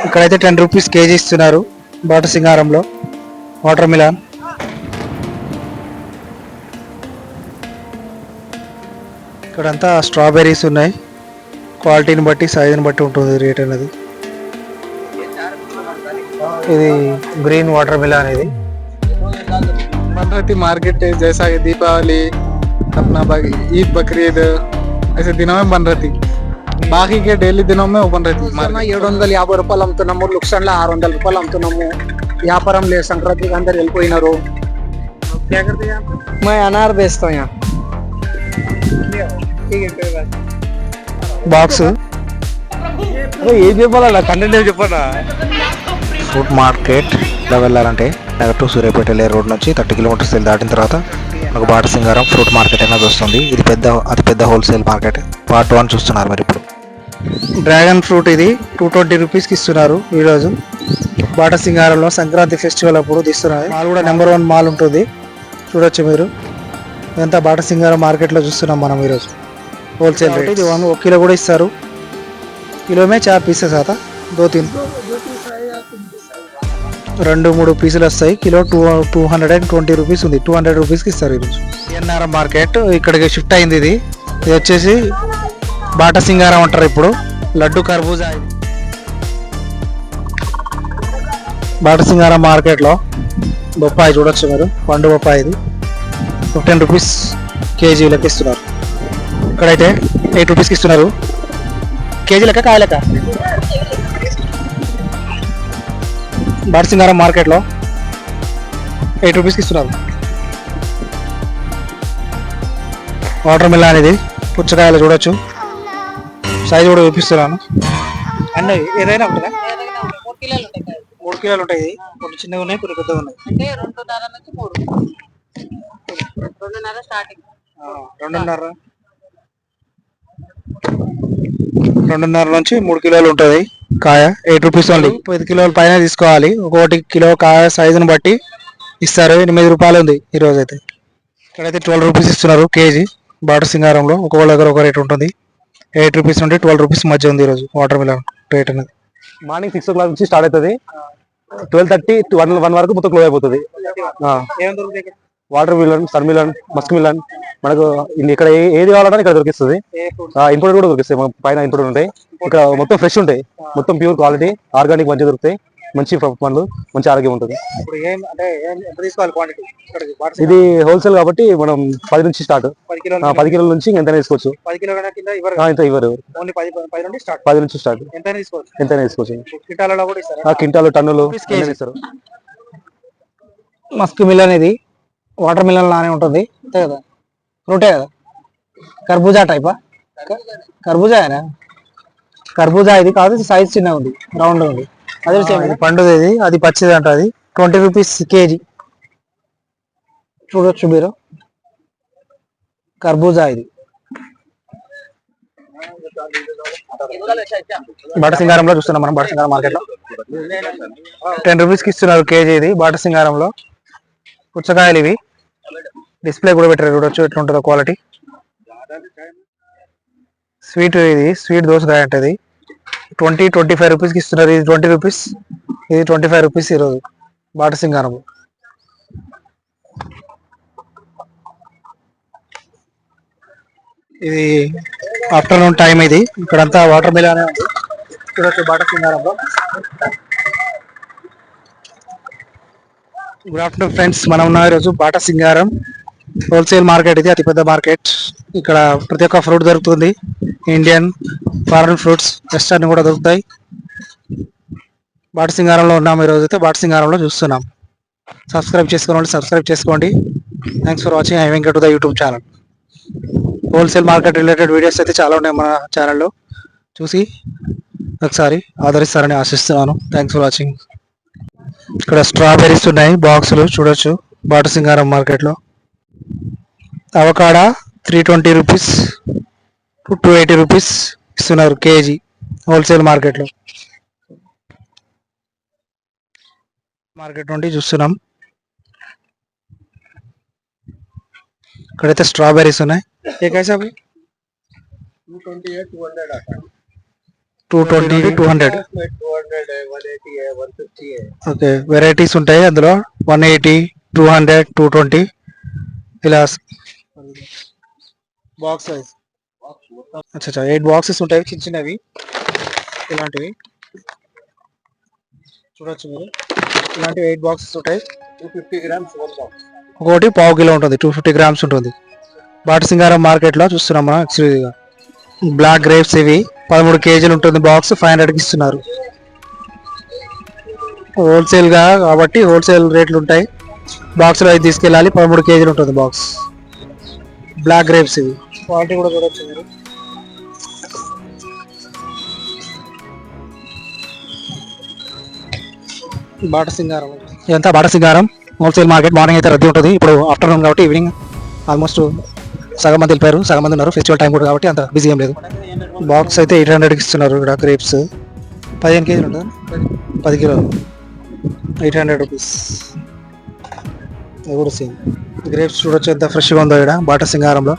ఇక్కడైతే 10 rupees KG ఇస్తున్నారు బాట సింగారంలో వాటర్ మిలాన్. ఇక్కడంతా స్ట్రాబెర్రీస్ ఉన్నాయి. క్వాలిటీని బట్టి సైజుని బట్టి ఉంటుంది రేట్ అనేది. ఇది గ్రీन वाटर मिलान है। बन रही थी मार्केट जैसा ये दीपावली अपना ईद बकरीद ऐसे दिनों में बन रही थी, बाकी के डेली दिनों में वो बन रही थी. 750 రూపాయలు అమ్ముతున్నాము, లుక్సన్లో 600 రూపాయలు అమ్ముతున్నాము. వ్యాపారం లేదు, సంక్రాంతికి అందరు వెళ్ళిపోయినారు. मैं अनार बेचता हूँ यहाँ. బాక్స్ ఏం చెప్పాలా కంటెంట్ ఏం చెప్పాలా. ఫ్రూట్ మార్కెట్ ఇలా వెళ్ళాలంటే డైరెక్ట్ సూర్యాపేట వెళ్ళే రోడ్ నుంచి 30 కిలోమీటర్స్ దాటిన తర్వాత మనకు బాట సింగారం ఫ్రూట్ మార్కెట్ అనేది వస్తుంది. ఇది అతి పెద్ద హోల్సేల్ మార్కెట్. పార్ట్ 1 చూస్తున్నారు మరి ఇప్పుడు. డ్రాగన్ ఫ్రూట్ ఇది 220 రూపీస్కి ఇస్తున్నారు ఈరోజు బాట సింగారంలో. సంక్రాంతి ఫెస్టివల్ అప్పుడు తీస్తున్నారు. మాల్ కూడా నెంబర్ 1 మాల్ ఉంటుంది, చూడొచ్చు మీరు. ఇదంతా బాట సింగారం మార్కెట్లో చూస్తున్నాం మనం ఈరోజు. హోల్సేల్ రేట్ ఇది 1 కిలో కూడా ఇస్తారు. కిలో మే 4 పీసెస్ आता 2-3 2-3 పీసులు వస్తాయి. కిలో 220 రూపీస్ ఉంది. 200 రూపీస్కి ఇస్తారు ఈరోజు. ఎన్ఆర్ఎం మార్కెట్ ఇక్కడికి షిఫ్ట్ అయింది. ఇది వచ్చేసి బాట సింగారం అంటారు ఇప్పుడు. లడ్డు కర్బూజా ఇది బాట సింగారం మార్కెట్లో. బొప్పాయి చూడొచ్చు మీరు, పండు బొప్పాయి ఇది 15 రూపీస్ కేజీ లెక్క ఇస్తున్నారు. ఇక్కడైతే 8 రూపీస్కి ఇస్తున్నారు కేజీ లెక్క, కాయ లెక్క. బాట సింగారం మార్కెట్లో 8 రూపీస్కి ఇస్తున్నారు. వాటర్ మిలాన్ ఇది, పుచ్చకాయలు చూడొచ్చు. సైజు కూడా చూపిస్తున్నాను. అన్నీ ఏదైనా ఉంటుందా? 3 కిలోలు ఉంటాయి. కొన్ని చిన్నగా ఉన్నాయి, కొన్ని పెద్దగా ఉన్నాయి. అంటే 2.5 నుంచి 3, 2.5 స్టార్టింగ్. 2.5 నుంచి 3 కిలోలు ఉంటుంది కాయ. 8 రూపీస్ ఓన్లీ. 10 కిలోల పైన తీసుకోవాలి. ఒక్కొక్కటి కిలో కాయ సైజుని బట్టి ఇస్తారు. 8 రూపాయలు ఉంది ఈరోజు అయితే. ఇక్కడైతే 12 రూపీస్ ఇస్తున్నారు కేజీ బాట సింగారంలో. ఒక్కొక్క దగ్గర ఒక రేట్ ఉంటుంది. 8 రూపీస్ నుండి 12 రూపీస్ మధ్య ఉంది ఈరోజు వాటర్ మిలాన్ రేట్ అనేది. మార్నింగ్ 6 o'clock నుంచి స్టార్ట్ అవుతుంది. 12:30 to 1 వరకు మొత్తం క్లోజ్ అయిపోతుంది. Watermelon, sun melon, muskmelon మనకు ఇక్కడ ఏది కావాలన్నా ఇక్కడ దొరికిస్తుంది. ఇంపోర్టెడ్ కూడా దొరికిస్తాయి. పైన ఇంపోర్టెడ్ ఉంటాయి. ఇక్కడ మొత్తం ఫ్రెష్ ఉంటాయి, మొత్తం ప్యూర్ క్వాలిటీ, ఆర్గానిక్ మంచిగా దొరుకుతాయి. మంచి పండ్లు, మంచి ఆరోగ్యం ఉంటుంది. ఇది హోల్సేల్ కాబట్టి మనం 10 నుంచి స్టార్ట్. 10 కిలోల నుంచి ఎంత తీసుకోవచ్చు. ఇంత ఇవ్వరు. 10 నుంచి స్టార్ట్ ఎంత తీసుకోవచ్చు. క్వింటాలు, టన్నులు ఇస్తారు. మస్క్ మిలన్ ఇది వాటర్ మిలన్ లానే ఉంటుంది అంతే కదా, ఫ్రూటే కదా. కర్బూజా టైపా? కర్బూజా ఇది కాదు, సైజ్ చిన్నగా ఉంది, రౌండ్ ఉంది. అదే పండుది ఇది, అది పచ్చిది అంట. అది 20 రూపీస్ కేజీ. చూడొచ్చు మీరు. కర్బూజా ఇది బాట సింగారంలో చూస్తున్నాం మనం. బాట సింగారం మార్కెట్ లో 10 రూపీస్కి ఇస్తున్నారు కేజీ ఇది బాట సింగారంలో. పుచ్చకాయలు ఇవి డిస్ప్లే కూడా పెట్టారు, చూడొచ్చు ఎట్లా ఉంటుందో క్వాలిటీ. స్వీట్ ఇది స్వీట్ దోసకాయ అంటే 20-25 రూపీస్కి ఇస్తున్నారు. ఇది 20 రూపీస్, ఇది 25 రూపీస్ ఈరోజు బాట సింగారం. ఇది ఆఫ్టర్నూన్ టైం. ఇది ఇక్కడంతా వాటర్ మిలానే ఉంది, చూడొచ్చు బాట సింగారంలో. గుడ్ ఆఫ్టర్నూన్ ఫ్రెండ్స్, మనం ఉన్న ఈరోజు బాట సింగారం హోల్సేల్ మార్కెట్. ఇది అతిపెద్ద మార్కెట్. ఇక్కడ ప్రతి ఒక్క ఫ్రూట్ దొరుకుతుంది. ఇండియన్, ఫారెన్ ఫ్రూట్స్, వెస్టర్న్ కూడా దొరుకుతాయి. బాట సింగారంలో ఉన్నాము ఈరోజు అయితే. బాట సింగారంలో చూస్తున్నాం. సబ్స్క్రైబ్ చేసుకోండి. Thanks for watching. I Venkat the YouTube channel. Wholesale market related videos అయితే చాలా ఉన్నాయి మన ఛానల్లో, చూసి ఒకసారి ఆదరిస్తారని ఆశిస్తున్నాను. Thanks for watching. ఇక్కడ స్ట్రాబెర్రీస్ ఉన్నాయి బాక్సులు, చూడొచ్చు బాట సింగారం మార్కెట్లో. అవకాడా 320 రూపీస్ టు 280 రూపీస్ ఇస్తున్నారు కేజీ హోల్సేల్ మార్కెట్లో. మార్కెట్ నుండి చూస్తున్నాం. ఇక్కడైతే స్ట్రాబెర్రీస్ ఉన్నాయి. ఏ కైసా 228 200 आता 220, 200. ఓకే, వెరైటీస్ ఉంటాయి అందులో. 180, 200, 220 ఇలా బాక్స్ వైజ్. అచ్చా, 8 బాక్సెస్ ఉంటాయి చిన్న చిన్నవి ఇలాంటివి చూడొచ్చు మీరు. ఇలాంటివి 8 బాక్సెస్ ఉంటాయి. 250 grams ఒకటి పావు కిలో ఉంటుంది, 250 grams ఉంటుంది. బాటసింగారం మార్కెట్లో చూస్తున్నాం మనం ఎక్స్క్లూజివ్గా. బ్లాక్ గ్రేప్స్ ఇవి 13 kg ఉంటుంది బాక్స్, 500కి ఇస్తున్నారు. హోల్సేల్గా కాబట్టి హోల్సేల్ రేట్లు ఉంటాయి. బాక్స్లో అయితే తీసుకెళ్ళాలి. 13 kg ఉంటుంది బాక్స్. బ్లాక్ గ్రేప్స్ ఇవి క్వాలిటీ కూడా చూడొచ్చు మీరు. బాటసింగారం ఇదంతా బాటసింగారం హోల్సేల్ మార్కెట్. మార్నింగ్ అయితే రద్దీ ఉంటుంది, ఇప్పుడు ఆఫ్టర్నూన్ కాబట్టి ఈవినింగ్ ఆల్మోస్ట్ సగం మంది వెళ్ళిపోయారు, సగం మంది ఉన్నారు. ఫెస్టివల్ టైం కూడా కాబట్టి అంత బిజీ ఏం లేదు. బాక్స్ అయితే 800కి ఇస్తున్నారు ఇక్కడ. గ్రేప్స్ 15 kg ఉంటుంది, 10 కిలోలు, 800 రూపీస్. ఇది కూడా సేమ్. గ్రేప్స్ చూడొచ్చు ఎంత ఫ్రెష్గా ఉందో ఇక్కడ బాటసింగారంలో.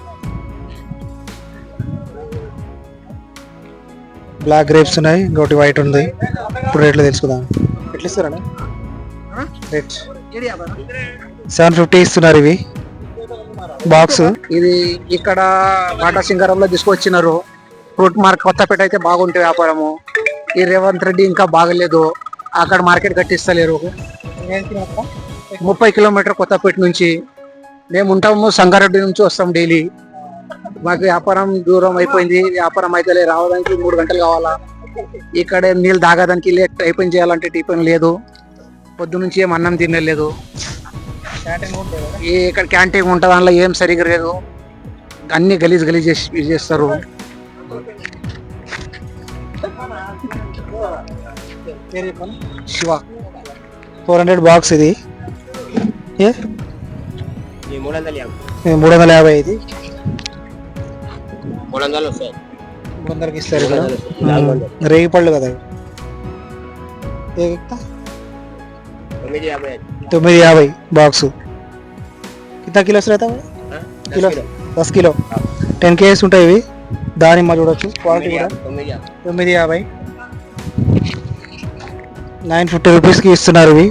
బ్లాక్ గ్రేప్స్ ఉన్నాయి, ఇంకోటి వైట్ ఉంది. ఇప్పుడు రేట్లు తెలుసుకుందాం. ఎట్లా ఇస్తారా రేట్? 750 ఇస్తున్నారు ఇవి బాక్స్. ఇది ఇక్కడ బాటసింగారంలో తీసుకొచ్చినారు. ఫ్రూట్ మార్కెట్ కొత్తపేట అయితే బాగుంటుంది వ్యాపారము. ఈ రేవంత్ రెడ్డి ఇంకా బాగలేదు, అక్కడ మార్కెట్ కట్టిస్తలేరు. 30 కిలోమీటర్ కొత్తపేట నుంచి మేము ఉంటాము, సంగారెడ్డి నుంచి వస్తాం డైలీ. మాకు వ్యాపారం దూరం అయిపోయింది, వ్యాపారం అయితే రావడానికి 3 గంటలు కావాలా. ఇక్కడ నీళ్ళు తాగడానికి టిఫిన్ చేయాలంటే టిఫిన్ లేదు, పొద్దు నుంచి ఏం అన్నం తినలేదు. ఇక్కడ క్యాంటీన్ ఉంటుంది, దానిలో ఏం సరిగ్గా లేదు, అన్ని గలీజ్ గలీజ్ చేస్తారు. శివ 400 బాక్స్ ఇది. 350 ఇది 300కి ఇస్తారు ఇక్కడ. రేగి పళ్ళు కదా 950 బాక్స్. కింద కిలోస్ రేతా కిలో 10 కిలో 10 kgs ఉంటాయి ఇవి. దానిమ్మ చూడొచ్చు, క్వాలిటీ కూడా 950, 950 రూపీస్కి ఇస్తున్నారు ఇవి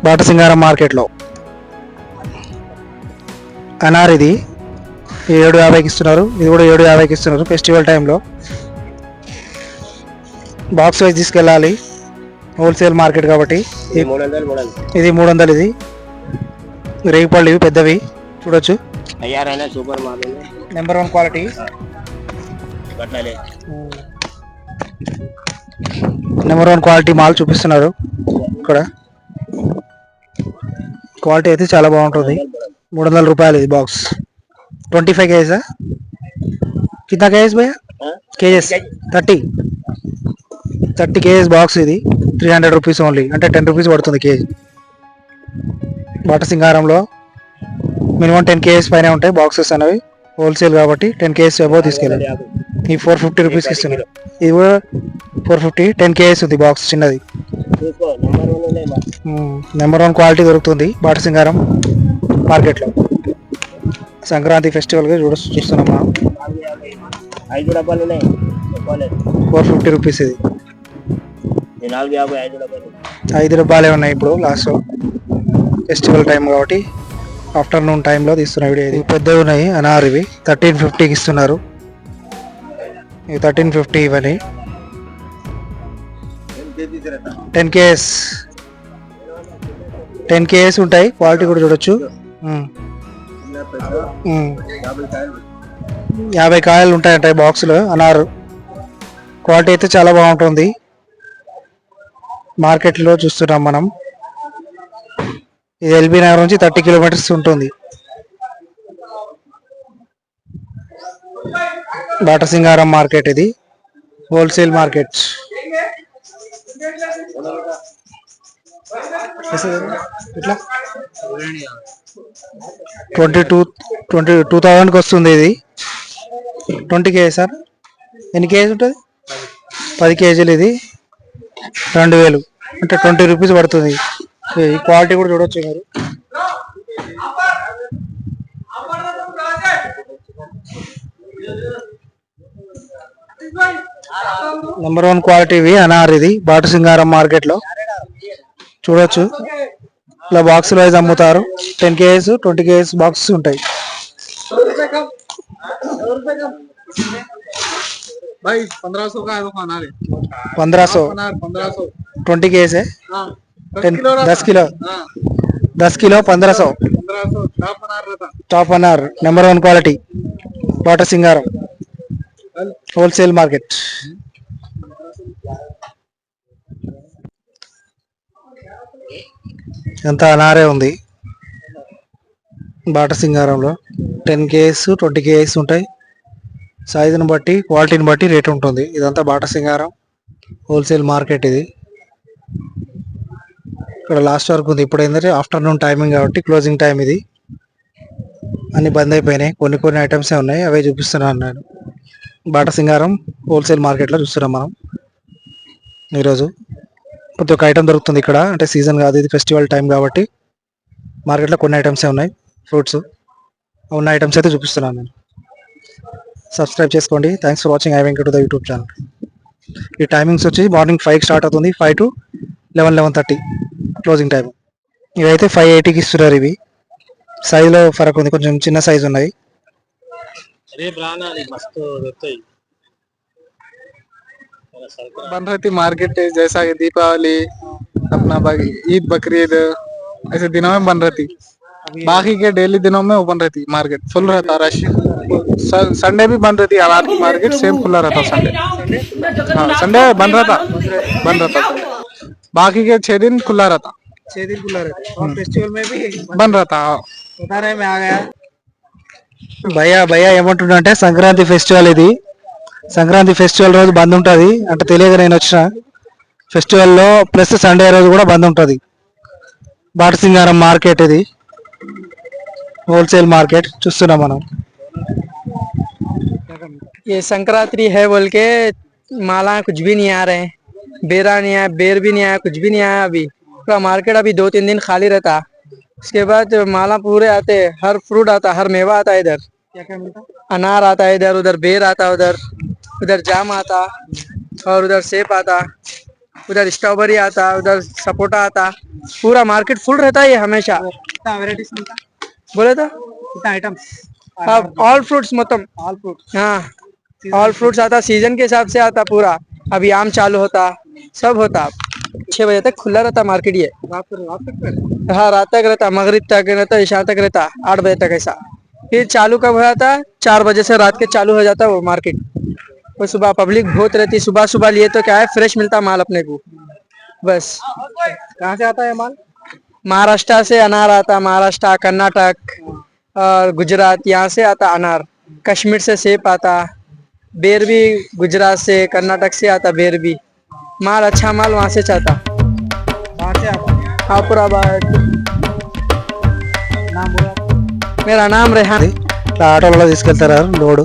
బాటసింగారం మార్కెట్లో. అనార్ ఇది 750కి ఇస్తున్నారు, ఇది కూడా 750కి ఇస్తున్నారు ఫెస్టివల్ టైంలో. బాక్స్ వైజ్ తీసుకెళ్ళాలి, హోల్సేల్ మార్కెట్ కాబట్టి. ఇది 300. ఇది రేగిపళ్ళు ఇవి పెద్దవి చూడొచ్చు, number 1 quality. Number 1 quality mall చూపిస్తున్నారు ఇక్కడ. క్వాలిటీ అయితే చాలా బాగుంటుంది. 300 రూపాయలు ఇది బాక్స్. 25 kgs. कितना kgs भैया? kgs 30 kgs box. ఇది 300 రూపీస్ ఓన్లీ, అంటే 10 రూపీస్ పడుతుంది కేజీ. బాటసింగారంలో మినిమం 10 kgs పైన ఉంటాయి బాక్సెస్ అనేవి, హోల్సేల్ కాబట్టి 10 kgs అబౌవ్ తీసుకెళ్ళాలి. ఈ 450 రూపీస్కి ఇస్తున్నారు. ఇది కూడా 450, 10 kgs ఉంది బాక్స్ చిన్నది. నెంబర్ 1 క్వాలిటీ దొరుకుతుంది బాటసింగారం మార్కెట్లో. సంక్రాంతి ఫెస్టివల్గా చూస్తున్నాం మనం. 450 రూపీస్ ఇది. 5 డబ్బాలే ఉన్నాయి ఇప్పుడు లాస్ట్ ఫెస్టివల్ టైం కాబట్టి. ఆఫ్టర్నూన్ టైంలో తీస్తున్న వీడియో ఇది. పెద్దవి ఉన్నాయి అనార్, ఇవి 1350కి ఇస్తున్నారు. ఇవి 1350 ఇవని. 10 kgs ఉంటాయి, క్వాలిటీ కూడా చూడొచ్చు. 50 కాయలు ఉంటాయంట బాక్స్లో అనారు. క్వాలిటీ అయితే చాలా బాగుంటుంది. మార్కెట్లో చూస్తున్నాం మనం. ఇది ఎల్బీ నగర్ నుంచి 30 కిలోమీటర్స్ ఉంటుంది. బాటసింగారం మార్కెట్ ఇది హోల్సేల్ మార్కెట్. ఇట్లా 22,000కి వస్తుంది ఇది. 20 kg సార్. ఎన్ని కేజీ ఉంటుంది? 10 kgలు. ఇది 2000, అంటే 20 రూపీస్ పడుతుంది. ఈ క్వాలిటీ కూడా చూడొచ్చు మీరు. నెంబర్ 1 క్వాలిటీ ఇవి అనార్. ఇది బాటు సింగారం మార్కెట్ లో చూడొచ్చు. ఇలా బాక్స్ వైజ్ అమ్ముతారు. 10 kgs 20 kgs బాక్స్ ఉంటాయి. भाई 1500 का है वो खाना रे 1500 1500 20 kgs है. हाँ 10 किलो 10 किलो 1500 टॉप अनार रहता టాప్ అనార్ నెంబర్ 1 క్వాలిటీ బాటు సింగారం హోల్సేల్ మార్కెట్. ఎంత అనారే ఉంది బాట సింగారంలో. 10 kgs 20 kgs ఉంటాయి. సైజుని బట్టి క్వాలిటీని బట్టి రేట్ ఉంటుంది. ఇదంతా బాట సింగారం హోల్సేల్ మార్కెట్ ఇది. ఇక్కడ లాస్ట్ వరకు ఉంది. ఇప్పుడు ఏంటంటే ఆఫ్టర్నూన్ టైమింగ్ కాబట్టి క్లోజింగ్ టైం ఇది. అన్ని బంద్ అయిపోయినాయి. కొన్ని ఐటమ్సే ఉన్నాయి, అవే చూపిస్తున్నాను నేను. బాట సింగారం హోల్సేల్ మార్కెట్లో చూస్తున్నాం మనం ఈరోజు. ప్రతి ఒక్క ఐటమ్ దొరుకుతుంది ఇక్కడ. అంటే సీజన్ కాదు ఇది, ఫెస్టివల్ టైం కాబట్టి మార్కెట్లో కొన్ని ఐటమ్సే ఉన్నాయి. ఫ్రూట్స్ ఉన్న ఐటమ్స్ అయితే చూపిస్తున్నాను నేను. సబ్స్క్రైబ్ చేసుకోండి. Thanks for watching I Venkat the YouTube channel. ఈ టైమింగ్స్ వచ్చి మార్నింగ్ 5కి స్టార్ట్ అవుతుంది. 5 to 11:30 క్లోజింగ్ టైం. ఇవైతే 580కి ఇస్తున్నారు. ఇవి సైజులో ఫరక్ ఉంది, కొంచెం చిన్న సైజు ఉన్నాయి. बन रही थी मार्केट जैसा कि दीपावली अपना ईद बकरीद ऐसे दिनों में बन रही थी. बाकी के डेली दिनों में वो बन रही थी मार्केट फुल रहता रश. संडे भी बन रही थी अनार की मार्केट सेम खुला रहता संडे. हाँ संडे बन रहा था बाकी के 6 दिन खुला रहता. 6 दिन खुला रहता है और फेस्टिवल में भी बन रहा था. बता रहे मैं आ गया. భయ్యా ఏమంటున్నా అంటే సంక్రాంతి ఫెస్టివల్ ఇది. సంక్రాంతి ఫెస్టివల్ రోజు బంద్ ఉంటుంది అంటే తెలియక నేను వచ్చిన. ఫెస్టివల్లో ప్లస్ సండే రోజు కూడా బంద్ ఉంటుంది. బాట సింగారం మార్కెట్ ఇది హోల్సేల్ మార్కెట్ చూస్తున్నాం మనం. ये संक्रांति है बोल के माला कुछ भी नहीं आ रहे हैं. बेरा नहीं आया, बेर भी नहीं आया, कुछ भी नहीं आया. अभी पूरा मार्केट अभी 2-3 दिन खाली रहता. उसके बाद माला पूरे आते, हर फ्रूट आता, हर मेवा आता है इधर. क्या क्या मिलता? अनार आता है इधर, उधर बेर आता, उधर जाम आता और उधर सेब आता, उधर स्ट्रॉबेरी आता, उधर सपोटा आता. पूरा मार्केट फुल रहता है ये हमेशा. कितना वेराइटीज मिलता? बोले तो कितना आइटम्स? ऑल फ्रूट्स मतलब ऑल फ्रूट. हाँ ऑल फ्रूट्स आता, सीजन के हिसाब से आता पूरा. अभी आम चालू होता, सब होता. 6 बजे तक खुला रहता मार्केट ये. रात तक हाँ रात तक रहता, मगरिब तक रहता, इशा तक रहता, 8 बजे तक ऐसा. फिर चालू कब हो जाता? 4 बजे से रात के चालू हो जाता वो मार्केट. वो सुबह पब्लिक बहुत रहती, सुबह लिए तो क्या है फ्रेश मिलता माल अपने को. बस कहाँ से आता है माल? महाराष्ट्र से अनार आता, महाराष्ट्र कर्नाटक और गुजरात यहाँ से आता अनार. कश्मीर से सेब आता, बेर भी गुजरात से कर्नाटक से आता. बेर भी माल अच्छा माल वहाँ से चाहता. कहाँ से आता? हापुराबाद. नाम बोला. मेरा नाम रेहान. ఇట్లా ఆటోలలో తీసుకెళ్తారు లోడు.